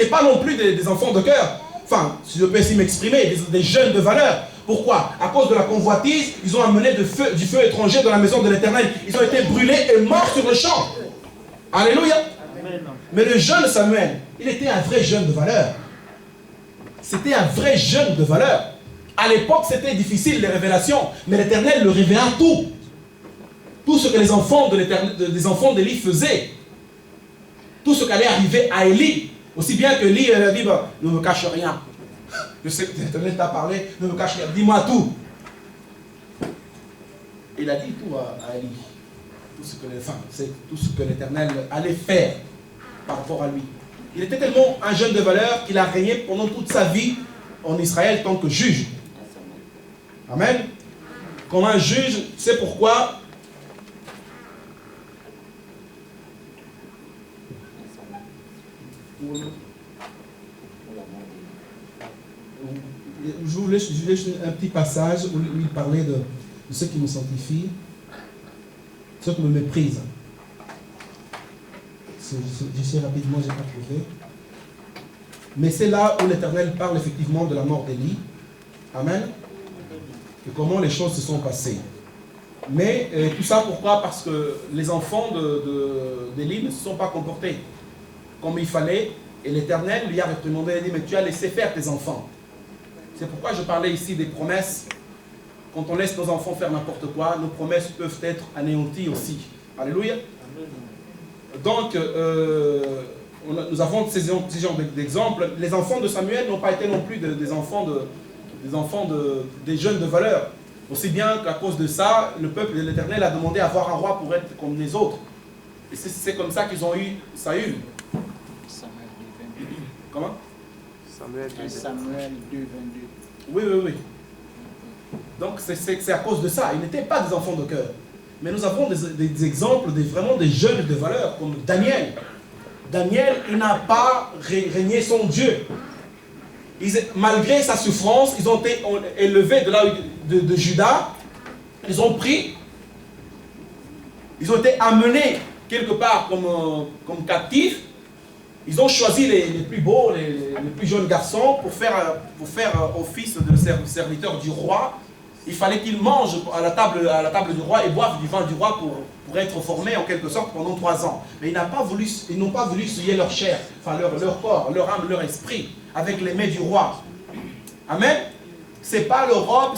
Et pas non plus des enfants de cœur. Enfin, si je peux ainsi m'exprimer, des jeunes de valeur. Pourquoi? À cause de la convoitise, ils ont amené du feu étranger dans la maison de l'Éternel. Ils ont été brûlés et morts sur le champ. Alléluia. Amen. Mais le jeune Samuel, il était un vrai jeune de valeur. C'était un vrai jeune de valeur. À l'époque, c'était difficile les révélations, mais l'Éternel le révéla tout. Tout ce que les enfants des enfants d'Élie faisaient. Tout ce qui allait arriver à Élie. Aussi bien que Élie a dit, bah, ne me cache rien. Je sais que l'Éternel t'a parlé, ne me cache rien, dis-moi tout. Il a dit tout à Élie. Tout ce que l'Éternel allait faire par rapport à lui. Il était tellement un jeune de valeur qu'il a régné pendant toute sa vie en Israël tant que juge. Amen. Comme un juge, c'est pourquoi je vous laisse un petit passage où il parlait de ceux qui me sanctifient, ceux qui me méprisent. Je sais rapidement, je n'ai pas trouvé. Mais c'est là où l'Éternel parle effectivement de la mort d'Élie. Amen. Et comment les choses se sont passées. Mais tout ça pourquoi? Parce que les enfants d'Élie ne se sont pas comportés comme il fallait. Et l'Éternel lui a réprimandé, il a dit, mais tu as laissé faire tes enfants. C'est pourquoi je parlais ici des promesses. Quand on laisse nos enfants faire n'importe quoi, nos promesses peuvent être anéanties aussi. Alléluia. Donc, nous avons ces genres d'exemples. Les enfants de Samuel n'ont pas été non plus des enfants des jeunes de valeur. Aussi bien qu'à cause de ça, le peuple de l'Éternel a demandé à avoir un roi pour être comme les autres. Et c'est comme ça qu'ils ont eu Saül. Comment? Samuel 2, 22. Oui. Donc c'est à cause de ça. Ils n'étaient pas des enfants de cœur. Mais nous avons des exemples vraiment des jeunes de valeur, comme Daniel. Daniel, il n'a pas régné son Dieu. Malgré sa souffrance, ils ont été élevés de Juda. Ils ont été amenés quelque part comme captifs. Ils ont choisi les plus beaux, les plus jeunes garçons pour faire office de serviteur du roi. Il fallait qu'ils mangent à la table du roi et boivent du vin du roi pour être formés en quelque sorte pendant 3 ans. Mais ils n'ont pas voulu souiller leur chair, enfin leur corps, leur âme, leur esprit avec les mets du roi. Amen. C'est pas l'Europe,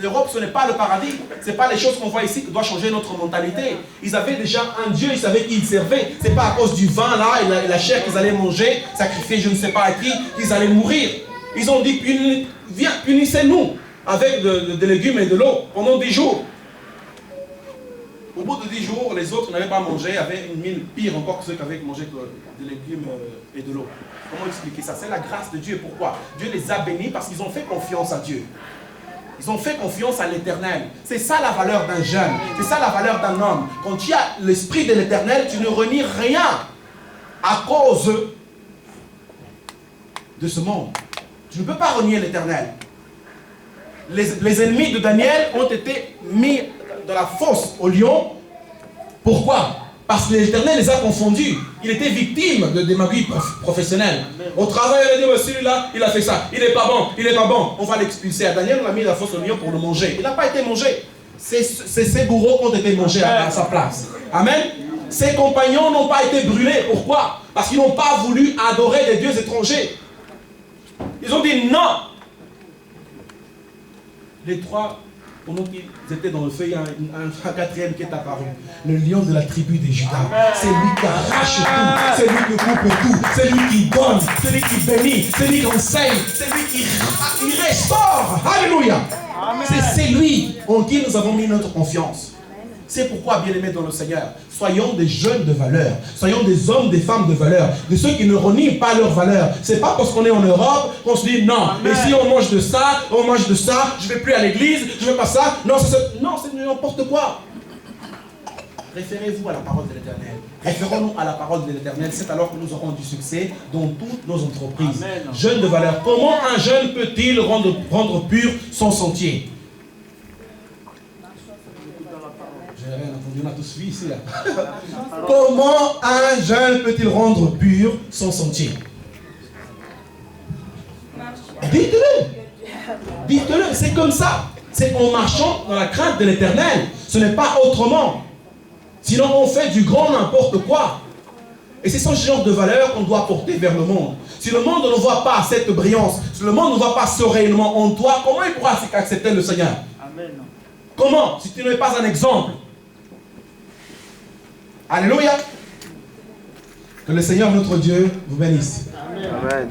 l'Europe, ce n'est pas le paradis. Ce n'est pas les choses qu'on voit ici qui doivent changer notre mentalité. Ils avaient déjà un Dieu, ils savaient qui ils servaient. Ce n'est pas à cause du vin là et la chair qu'ils allaient manger, sacrifier je ne sais pas à qui, qu'ils allaient mourir. Ils ont dit, viens, punissez-nous avec des légumes et de l'eau pendant 10 jours. Au bout de 10 jours, les autres n'avaient pas mangé, avaient une mine pire encore que ceux qui avaient mangé des légumes et de l'eau. Comment expliquer ça? C'est la grâce de Dieu. Pourquoi? Dieu les a bénis parce qu'ils ont fait confiance à Dieu. Ils ont fait confiance à l'Éternel. C'est ça la valeur d'un jeune. C'est ça la valeur d'un homme. Quand tu as l'esprit de l'Éternel, tu ne renies rien à cause de ce monde. Tu ne peux pas renier l'Éternel. Les ennemis de Daniel ont été mis dans la fosse au lion. Pourquoi? Parce que l'Éternel les a confondus. Il était victime de démagogie professionnelle. Au travail, il a dit, celui-là, il a fait ça. Il n'est pas bon, il n'est pas bon. On va l'expulser. À Daniel, on l'a mis dans la fosse au lion pour le manger. Il n'a pas été mangé. C'est ses bourreaux qui ont été mangés à sa place. Amen. Ses compagnons n'ont pas été brûlés. Pourquoi? Parce qu'ils n'ont pas voulu adorer des dieux étrangers. Ils ont dit non. Les trois, pendant qu'ils étaient dans le feu, il y a un quatrième qui est apparu. Le lion de la tribu de Juda. C'est lui qui arrache tout. C'est lui qui coupe tout. C'est lui qui donne. C'est lui qui bénit. C'est lui qui enseigne. C'est lui qui restaure. Alléluia. C'est lui en qui nous avons mis notre confiance. C'est pourquoi, bien-aimés dans le Seigneur, soyons des jeunes de valeur, soyons des hommes, des femmes de valeur, de ceux qui ne renient pas leur valeur. C'est pas parce qu'on est en Europe qu'on se dit non, mais si on mange de ça, je ne vais plus à l'église, je ne veux pas ça. Non, c'est n'importe quoi. Référez-vous à la parole de l'Éternel. Référons-nous à la parole de l'Éternel. C'est alors que nous aurons du succès dans toutes nos entreprises. Amen. Jeunes de valeur. Comment un jeune peut-il rendre pur son sentier? On a tous vu ici là. Comment un jeune peut-il rendre pur son sentier? Dites-le. Dites-le, c'est comme ça. C'est en marchant dans la crainte de l'Éternel. Ce n'est pas autrement. Sinon, on fait du grand n'importe quoi. Et c'est ce genre de valeur qu'on doit porter vers le monde. Si le monde ne voit pas cette brillance, si le monde ne voit pas ce rayonnement en toi, comment il pourra accepter le Seigneur? Amen. Comment? Si tu n'es pas un exemple. Alléluia. Que le Seigneur notre Dieu vous bénisse. Amen. Amen.